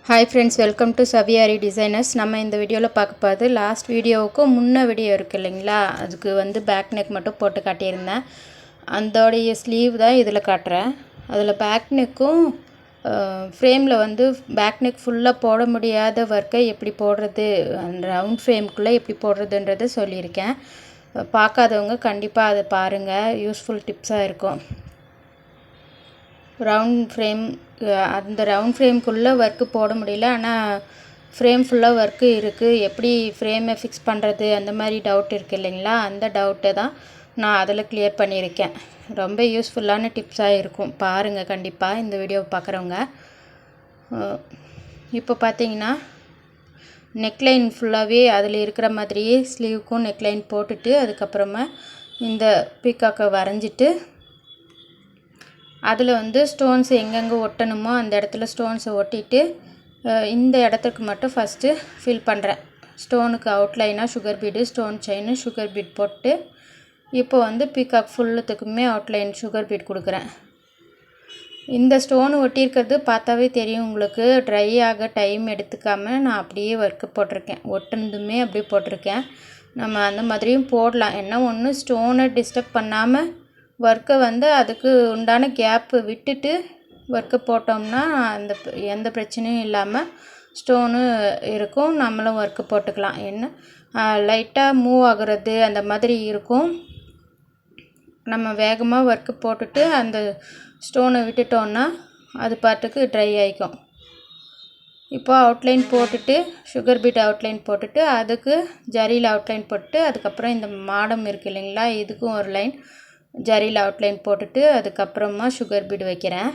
Hi friends, welcome to Saviari Designers. நம்ம இந்த வீடியோவில் பார்க்க போகிறது லாஸ்ட் வீடியோவுக்கும் முன்ன வீடியோ இருக்குது இல்லைங்களா, அதுக்கு வந்து பேக் நெக் மட்டும் போட்டு காட்டியிருந்தேன். அதோடைய ஸ்லீவ் தான் இதில் காட்டுறேன். அதில் பேக் நெக்கும் ஃப்ரேமில் வந்து பேக் நெக் ஃபுல்லாக போட முடியாத ஒர்க்கை எப்படி போடுறது, அந்த ரவுண்ட் ஃப்ரேம்குள்ளே எப்படி போடுறதுன்றதை சொல்லியிருக்கேன். பார்க்காதவங்க கண்டிப்பாக அதை பாருங்கள், யூஸ்ஃபுல் டிப்ஸாக இருக்கும். ரவுண்ட் ஃப்ரேம், அந்த ரவுண்ட் ஃப்ரேம்குள்ளே ஒர்க்கு போட முடியல, ஆனால் ஃப்ரேம் ஃபுல்லாக ஒர்க்கு இருக்குது, எப்படி ஃப்ரேமை ஃபிக்ஸ் பண்ணுறது அந்த மாதிரி டவுட் இருக்குது இல்லைங்களா, அந்த டவுட்டை தான் நான் அதில் கிளியர் பண்ணியிருக்கேன். ரொம்ப யூஸ்ஃபுல்லான டிப்ஸாக இருக்கும், பாருங்கள் கண்டிப்பாக இந்த வீடியோவை பார்க்குறவங்க. இப்போ பார்த்தீங்கன்னா நெக்லைன் ஃபுல்லாகவே அதில் இருக்கிற மாதிரியே ஸ்லீவுக்கும் நெக்லைன் போட்டுட்டு அதுக்கப்புறமா இந்த பீக்காக்கை வரைஞ்சிட்டு அதில் வந்து ஸ்டோன்ஸ் எங்கெங்கே ஒட்டணுமோ அந்த இடத்துல ஸ்டோன்ஸை ஒட்டிட்டு இந்த இடத்துக்கு மட்டும் ஃபஸ்ட்டு ஃபில் பண்ணுறேன். ஸ்டோனுக்கு அவுட்லைனாக sugar bead, stone chain, sugar bead போட்டு இப்போ வந்து பீகாக் ஃபுல்லுத்துக்குமே அவுட்லைன் சுகர் பீட் கொடுக்குறேன். இந்த ஸ்டோனு ஒட்டியிருக்கிறது பார்த்தாவே தெரியும் உங்களுக்கு, ட்ரை ஆக டைம் எடுத்துக்காமல் நான் அப்படியே ஒர்க்கு போட்டிருக்கேன், ஒட்டுனதுமே அப்படியே போட்டிருக்கேன். நம்ம அந்த மாதிரியும் போடலாம், என்ன ஒன்று ஸ்டோனை டிஸ்டர்ப் பண்ணாமல் ஒர்க்கை வந்து அதுக்கு உண்டான கேப்பு விட்டுட்டு ஒர்க்கை போட்டோம்னா அந்த எந்த பிரச்சனையும் இல்லாமல் ஸ்டோனு இருக்கும், நம்மளும் ஒர்க்கு போட்டுக்கலாம். என்ன லைட்டாக மூவ் ஆகுறது அந்த மாதிரி இருக்கும், நம்ம வேகமாக ஒர்க்கு போட்டுட்டு அந்த ஸ்டோனை விட்டுட்டோன்னா அது பாட்டுக்கு ட்ரை ஆகிக்கும். இப்போ அவுட்லைன் போட்டுட்டு சுகர் பீட் அவுட்லைன் போட்டுட்டு அதுக்கு ஜரியில் அவுட்லைன் போட்டு அதுக்கப்புறம் இந்த மாடம் இருக்குது இல்லைங்களா, இதுக்கும் ஒரு லைன் ஜரியில் அவுட்லைன் போட்டுட்டு அதுக்கப்புறமா சுகர் பீடு வைக்கிறேன்.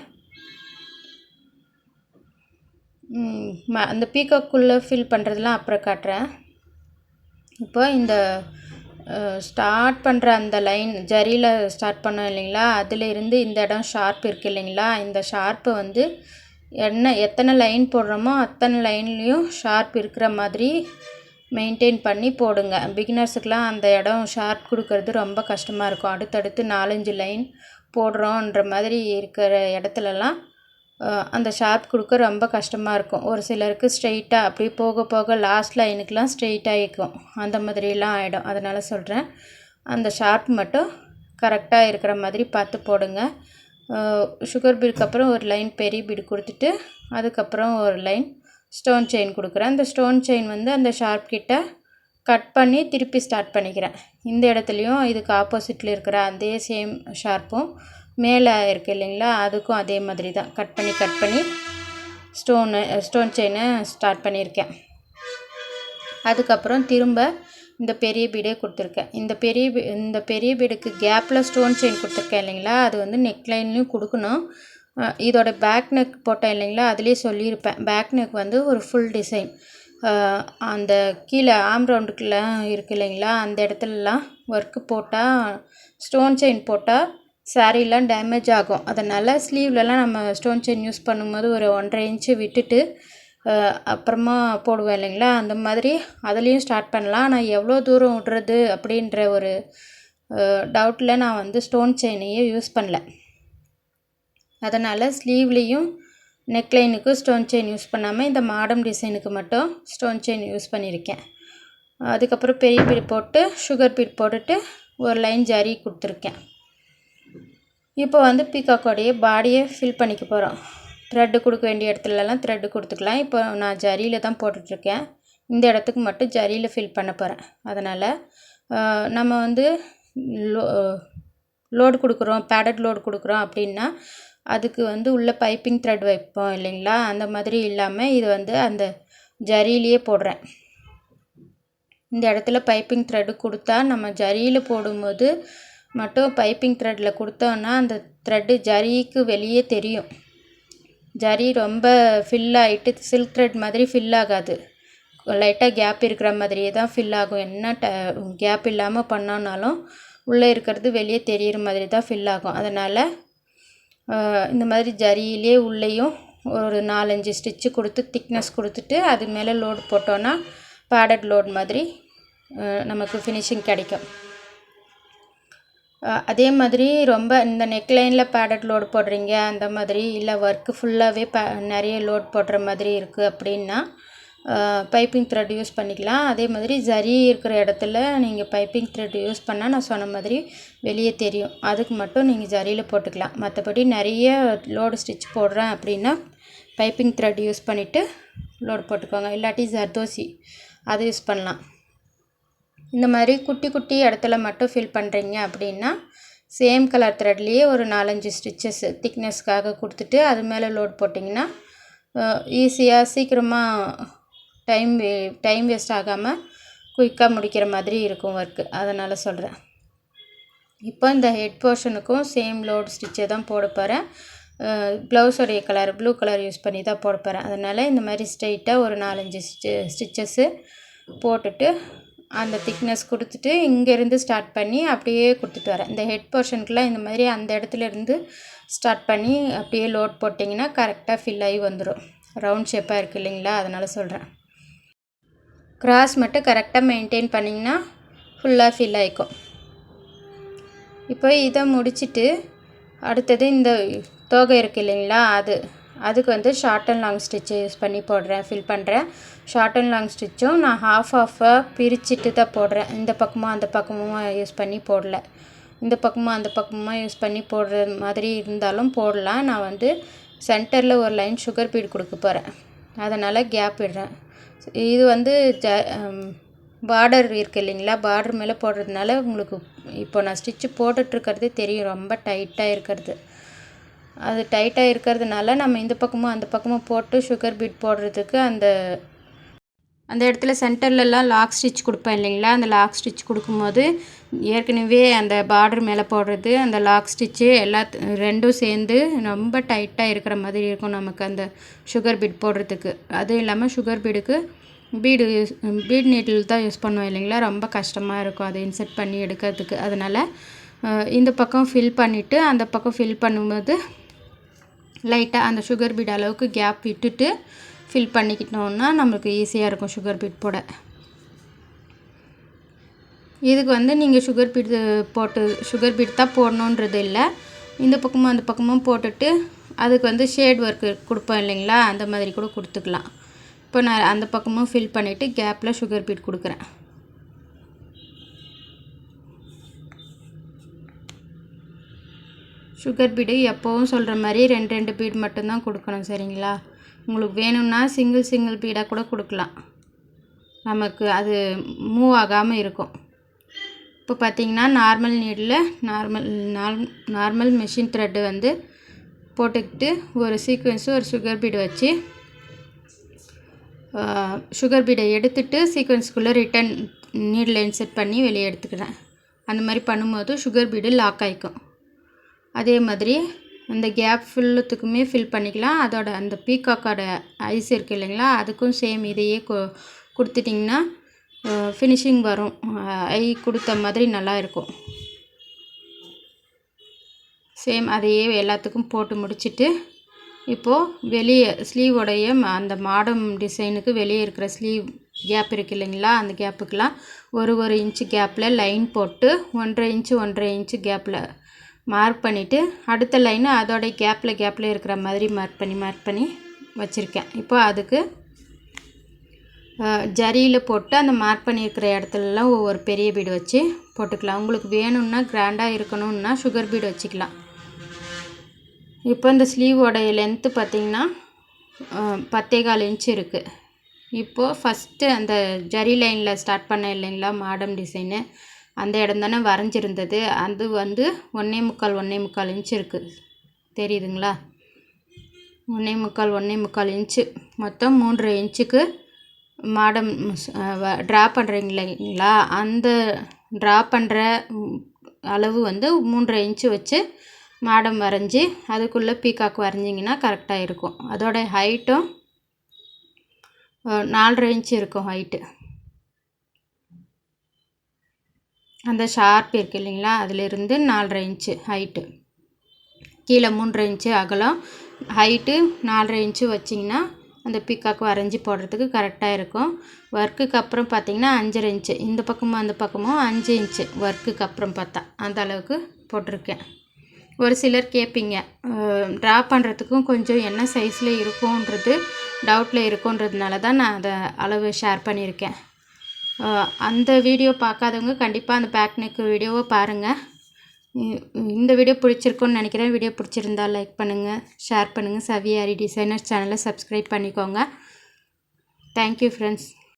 அந்த பீகாக்குள்ளே ஃபில் பண்ணுறதுலாம் அப்புறம் காட்டுறேன். இப்போ இந்த ஸ்டார்ட் பண்ணுற அந்த லைன் ஜரியில் ஸ்டார்ட் பண்ணோம் இல்லைங்களா, அதிலிருந்து இந்த இடம் ஷார்ப் இருக்குது இல்லைங்களா, இந்த ஷார்ப்பை வந்து எத்தனை லைன் போடுறோமோ அத்தனை லைன்லேயும் ஷார்ப் இருக்கிற மாதிரி மெயின்டைன் பண்ணி போடுங்க. பிகினர்ஸுக்கெலாம் அந்த இடம் ஷார்ப் கொடுக்கறது ரொம்ப கஷ்டமாக இருக்கும், அடுத்தடுத்து 4-5 லைன் போடுறோன்ற மாதிரி இருக்கிற இடத்துலலாம் அந்த ஷார்ப் கொடுக்க ரொம்ப கஷ்டமாக இருக்கும். ஒரு சிலருக்கு ஸ்ட்ரெயிட்டாக அப்படியே போக போக லாஸ்ட் லைனுக்கெலாம் ஸ்ட்ரெயிட்டாக இருக்கும், அந்த மாதிரிலாம் ஆகிடும். அதனால் சொல்கிறேன், அந்த ஷார்ப் மட்டும் கரெக்டாக இருக்கிற மாதிரி பார்த்து போடுங்க. சுகர் பீடுக்கு அப்புறம் ஒரு லைன் பெரிய பீடு கொடுத்துட்டு அதுக்கப்புறம் ஒரு லைன் ஸ்டோன் செயின் கொடுக்குறேன். அந்த ஸ்டோன் செயின் வந்து அந்த ஷார்ப் கிட்ட கட் பண்ணி திருப்பி ஸ்டார்ட் பண்ணிக்கிறேன். இந்த இடத்துலையும் இதுக்கு ஆப்போசிட்டில் இருக்கிற அதே சேம் ஷார்ப்பும் மேலே இருக்குது இல்லைங்களா, அதுக்கும் அதே மாதிரி தான் கட் பண்ணி ஸ்டோன் செயினை ஸ்டார்ட் பண்ணியிருக்கேன். அதுக்கப்புறம் திரும்ப இந்த பெரிய பீடே கொடுத்துருக்கேன். இந்த பெரிய பீடுக்கு கேப்பில் ஸ்டோன் செயின் கொடுத்துருக்கேன் இல்லைங்களா, அது வந்து நெக்லைன்லேயும் கொடுக்கணும். இதோட பேக் நெக் போட்டேன் இல்லைங்களா, அதுலேயே சொல்லியிருப்பேன், பேக் நெக் வந்து ஒரு ஃபுல் டிசைன் அந்த கீழே ஆம் ரவுண்டுக்குள்ளே இருக்குது இல்லைங்களா, அந்த இடத்துலலாம் ஒர்க்கு போட்டால் ஸ்டோன் செயின் போட்டால் சாரீலாம் டேமேஜ் ஆகும். அதனால் ஸ்லீவ்லலாம் நம்ம ஸ்டோன் செயின் யூஸ் பண்ணும்போது ஒரு 1.5 இன்ச்சு விட்டுட்டு அப்புறமா போடுவேன் இல்லைங்களா, அந்த மாதிரி அதுலேயும் ஸ்டார்ட் பண்ணலாம். ஆனால் எவ்வளோ தூரம் விடுறது அப்படின்ற ஒரு டவுட்டில் நான் வந்து ஸ்டோன் செயினையே யூஸ் பண்ணல. அதனால் ஸ்லீவ்லேயும் நெக்லைனுக்கு ஸ்டோன் செயின் யூஸ் பண்ணாமல் இந்த மாடம் டிசைனுக்கு மட்டும் ஸ்டோன் செயின் யூஸ் பண்ணியிருக்கேன். அதுக்கப்புறம் பெரிய பீடு போட்டு சுகர் பீட் போட்டுட்டு ஒரு லைன் ஜரி கொடுத்துருக்கேன். இப்போ வந்து பீகாக்கோடைய பாடியை ஃபில் பண்ணிக்க போகிறோம். த்ரெட்டு கொடுக்க வேண்டிய இடத்துலலாம் த்ரெட்டு கொடுத்துக்கலாம். இப்போ நான் ஜரியில் தான் போட்டுட்ருக்கேன், இந்த இடத்துக்கு மட்டும் ஜரியில் ஃபில் பண்ண போகிறேன். அதனால் நம்ம வந்து லோடு கொடுக்குறோம், பேடட் லோடு கொடுக்குறோம் அப்படின்னா அதுக்கு வந்து உள்ள பைப்பிங் த்ரெட் வைப்போம் இல்லைங்களா, அந்த மாதிரி இல்லாமல் இது வந்து அந்த ஜரியிலேயே போடுறேன். இந்த இடத்துல பைப்பிங் த்ரெட்டு கொடுத்தா நம்ம ஜரியில் போடும்போது மட்டும் பைப்பிங் த்ரெட்டில் கொடுத்தோன்னா அந்த த்ரெட்டு ஜரிக்கு வெளியே தெரியும். ஜரி ரொம்ப ஃபில் ஆகிட்டு சில்க் த்ரெட் மாதிரி ஃபில் ஆகாது, லைட்டாக கேப் இருக்கிற மாதிரியே தான் ஃபில் ஆகும். என்ன கேப் இல்லாமல் பண்ணோன்னாலும் உள்ளே இருக்கிறது வெளியே தெரிகிற மாதிரி தான் ஃபில் ஆகும். அதனால் இந்த மாதிரி ஜரியிலே உள்ளேயும் ஒரு 4-5 ஸ்டிச்சு கொடுத்து திக்னஸ் கொடுத்துட்டு அது மேலே லோடு போட்டோன்னா பேடட் லோடு மாதிரி நமக்கு ஃபினிஷிங் கிடைக்கும். அதே மாதிரி ரொம்ப இந்த நெக்லைனில் பேடட் லோடு போடுறீங்க அந்த மாதிரி, இல்லை ஒர்க்கு ஃபுல்லாகவே நிறைய லோட் போடுற மாதிரி இருக்குது அப்படின்னா பைப்பிங் த்ரெட் யூஸ் பண்ணிக்கலாம். அதே மாதிரி ஜரி இருக்கிற இடத்துல நீங்கள் பைப்பிங் த்ரெட் யூஸ் பண்ணால் நான் சொன்ன மாதிரி வெளியே தெரியும், அதுக்கு மட்டும் நீங்கள் ஜரியில் போட்டுக்கலாம். மற்றபடி நிறைய லோடு ஸ்டிச் போடுறேன் அப்படின்னா பைப்பிங் த்ரெட் யூஸ் பண்ணிவிட்டு லோடு போட்டுக்கோங்க. இல்லாட்டி ஜர்தோசி அது யூஸ் பண்ணலாம். இந்த மாதிரி குட்டி குட்டி இடத்துல மட்டும் ஃபில் பண்ணுறீங்க அப்படின்னா சேம் கலர் த்ரெட்லேயே ஒரு 4-5 ஸ்டிச்சஸ் திக்னஸ்க்காக கொடுத்துட்டு அது மேலே லோட் போட்டிங்கன்னா ஈஸியாக சீக்கிரமாக டைம் வேஸ்ட் ஆகாமல் குயிக்காக முடிக்கிற மாதிரி இருக்கும் ஒர்க்கு. அதனால் சொல்கிறேன். இப்போ இந்த ஹெட் போர்ஷனுக்கும் சேம் லோட் ஸ்டிச்சை தான் போட போகிறேன். ப்ளவுஸோடைய கலர் ப்ளூ கலர் யூஸ் பண்ணி தான் போட போகிறேன். அதனால் இந்த மாதிரி ஸ்ட்ரெயிட்டாக ஒரு 4-5 ஸ்டிச்சஸ்ஸு போட்டுட்டு அந்த திக்னஸ் கொடுத்துட்டு இங்கேருந்து ஸ்டார்ட் பண்ணி அப்படியே கொடுத்துட்டு வரேன். இந்த ஹெட் போர்ஷனுக்குலாம் இந்த மாதிரி அந்த இடத்துல இருந்து ஸ்டார்ட் பண்ணி அப்படியே லோட் போட்டிங்கன்னா கரெக்டாக ஃபில் ஆகி வந்துடும். ரவுண்ட் ஷேப்பாக இருக்குது இல்லைங்களா, அதனால் சொல்கிறேன். கிராஸ் மட்டும் கரெக்டாக மெயின்டைன் பண்ணிங்கன்னா ஃபுல்லாக ஃபில் ஆகிக்கும். இப்போ இதை முடிச்சுட்டு அடுத்தது இந்த தோகை இருக்குது இல்லைங்களா, அதுக்கு வந்து ஷார்ட் அண்ட் லாங் ஸ்டிச்சை யூஸ் பண்ணி போடுறேன், ஃபில் பண்ணுறேன். ஷார்ட் அண்ட் லாங் ஸ்டிச்சும் நான் ஹாஃபாக பிரிச்சுட்டு தான் போடுறேன். இந்த பக்கமும் அந்த பக்கமும் யூஸ் பண்ணி போடல. இந்த பக்கமும் அந்த பக்கமும் யூஸ் பண்ணி போடுற மாதிரி இருந்தாலும் போடலாம். நான் வந்து சென்டரில் ஒரு லைன் சுகர் பீட் கொடுக்க போகிறேன், அதனால் கேப் விடுறேன். இது வந்து பார்டர் இருக்குது இல்லைங்களா, பார்டர் மேலே போடுறதுனால உங்களுக்கு இப்போ நான் ஸ்டிச்சு போட்டுட்ருக்கிறது தெரியும், ரொம்ப டைட்டாக இருக்கிறது. அது டைட்டாக இருக்கிறதுனால நம்ம இந்த பக்கமும் அந்த பக்கமும் போட்டு சுகர் பீட் போடுறதுக்கு அந்த இடத்துல சென்டர்லலாம் லாக் ஸ்டிச் கொடுப்பேன் இல்லைங்களா, அந்த லாக் ஸ்டிச் கொடுக்கும்போது ஏற்கனவே அந்த பார்டர் மேலே போடுறது அந்த லாக் ஸ்டிச்சு ரெண்டும் சேர்ந்து ரொம்ப டைட்டாக இருக்கிற மாதிரி இருக்கும் நமக்கு அந்த சுகர் பீட் போடுறதுக்கு. அதுவும் இல்லாமல் சுகர் பீடுக்கு பீட் நீட்டில் தான் யூஸ் பண்ணுவோம் இல்லைங்களா, ரொம்ப கஷ்டமாக இருக்கும் அதை இன்செர்ட் பண்ணி எடுக்கிறதுக்கு. அதனால் இந்த பக்கம் ஃபில் பண்ணிவிட்டு அந்த பக்கம் ஃபில் பண்ணும்போது லைட்டாக அந்த சுகர் பீட் அளவுக்கு கேப் விட்டுட்டு ஃபில் பண்ணிக்கிட்டோம்னா நம்மளுக்கு ஈஸியாக இருக்கும் சுகர் பீட் போட. இதுக்கு வந்து நீங்கள் சுகர் பீட் தான் போடணுன்றது இல்லை, இந்த பக்கமும் அந்த பக்கமும் போட்டுட்டு அதுக்கு வந்து ஷேட் ஒர்க்கு கொடுப்போம் இல்லைங்களா, அந்த மாதிரி கூட கொடுத்துக்கலாம். இப்போ நான் அந்த பக்கமும் ஃபில் பண்ணிவிட்டு கேப்பில் சுகர் பீட் கொடுக்குறேன். சுகர் பீடு எப்போவும் சொல்கிற மாதிரி 2 பீட் மட்டும்தான் கொடுக்கணும், சரிங்களா. உங்களுக்கு வேணும்னா சிங்கிள் பீடாக கூட கொடுக்கலாம், நமக்கு அது மூவ் ஆகாமல் இருக்கும். இப்போ பார்த்திங்கன்னா normal needle normal machine thread வந்து போட்டுக்கிட்டு ஒரு சீக்வென்ஸு ஒரு சுகர் பீடு வச்சு சுகர் பீடை எடுத்துகிட்டு சீக்வென்ஸுக்குள்ளே ரிட்டன் நீடில் இன்செர்ட் பண்ணி வெளியே எடுத்துக்கிறேன். அந்த மாதிரி பண்ணும்போது சுகர் பீடு லாக் ஆகிக்கும். அதே மாதிரி அந்த கேப் ஃபுல்லுத்துக்குமே ஃபில் பண்ணிக்கலாம். அதோட அந்த பீகாக்கோட ஐஸ் இருக்குது இல்லைங்களா, அதுக்கும் சேம் இதையே கொடுத்துட்டிங்கன்னா ஃபினிஷிங் வரும், ஐ கொடுத்த மாதிரி நல்லா இருக்கும். சேம் அதையே எல்லாத்துக்கும் போட்டு முடிச்சுட்டு இப்போது வெளியே ஸ்லீவோடைய அந்த மாடம் டிசைனுக்கு வெளியே இருக்கிற ஸ்லீவ் கேப் இருக்குது இல்லைங்களா, அந்த கேப்புக்கெலாம் ஒரு இன்ச்சு கேப்பில் லைன் போட்டு 1.5 இன்ச்சு கேப்பில் மார்க் பண்ணிவிட்டு அடுத்த லைனு அதோடைய கேப்பில் இருக்கிற மாதிரி மார்க் பண்ணி வச்சுருக்கேன். இப்போ அதுக்கு ஜரியில் போட்டு அந்த மார்க் பண்ணியிருக்கிற இடத்துலலாம் ஒவ்வொரு பெரிய பீடு வச்சு போட்டுக்கலாம். உங்களுக்கு வேணும்னா கிராண்டாக இருக்கணும்னா சுகர் பீடு வச்சுக்கலாம். இப்போ இந்த ஸ்லீவோடைய லென்த்து பார்த்திங்கன்னா 10.25 இன்ச்சு இருக்குது. இப்போது ஃபஸ்ட்டு அந்த ஜரி லைனில் ஸ்டார்ட் பண்ண இல்லைங்களா மாடம் டிசைனு, அந்த இடம் தானே வரைஞ்சிருந்தது, அது வந்து 1.25 இன்ச்சு இருக்குது, தெரியுதுங்களா. 1.25 இன்ச்சு மொத்தம் 3.5 இன்ச்சுக்கு மாடம் ட்ரா பண்ணுறீங்க இல்லைங்களா, அந்த ட்ரா பண்ணுற அளவு வந்து 3.5 இன்ச்சு வச்சு மாடம் வரைஞ்சி அதுக்குள்ளே பீகாக் வரைஞ்சிங்கன்னா கரெக்டாக இருக்கும். அதோட ஹைட்டும் 4.5 இன்ச்சு இருக்கும் ஹைட்டு. அந்த ஷார்ப் இருக்குது இல்லைங்களா, அதிலிருந்து 4.5 இன்ச்சு ஹைட்டு, கீழே 3.5 இன்ச்சு அகலம், ஹைட்டு 4.5 இன்ச்சு வச்சிங்கன்னா அந்த பீகாக் வரைஞ்சி போடுறதுக்கு கரெக்டாக இருக்கும். ஒர்க்குக்கு அப்புறம் பார்த்திங்கன்னா 5.5 இன்ச்சு, இந்த பக்கமும் அந்த பக்கமும் 5 இன்ச்சு ஒர்க்குக்கு அப்புறம் பார்த்தா அந்த அளவுக்கு போட்டிருக்கேன். ஒரு சிலர் கேட்பீங்க, ட்ரா பண்ணுறதுக்கும் கொஞ்சம் என்ன சைஸில் இருக்கும்ன்றது டவுட்டில் இருக்குன்றதுனால தான் நான் அதை அளவு ஷேர் பண்ணியிருக்கேன். அந்த வீடியோ பார்க்காதவங்க கண்டிப்பாக அந்த பேக் நெக் வீடியோவை பாருங்கள். இந்த வீடியோ பிடிச்சிருக்குன்னு நினைக்கிறேன். வீடியோ பிடிச்சிருந்தா லைக் பண்ணுங்கள், ஷேர் பண்ணுங்கள். சவி ஆரி டிசைனர் சேனலை சப்ஸ்கிரைப் பண்ணிக்கோங்க. Thank you friends.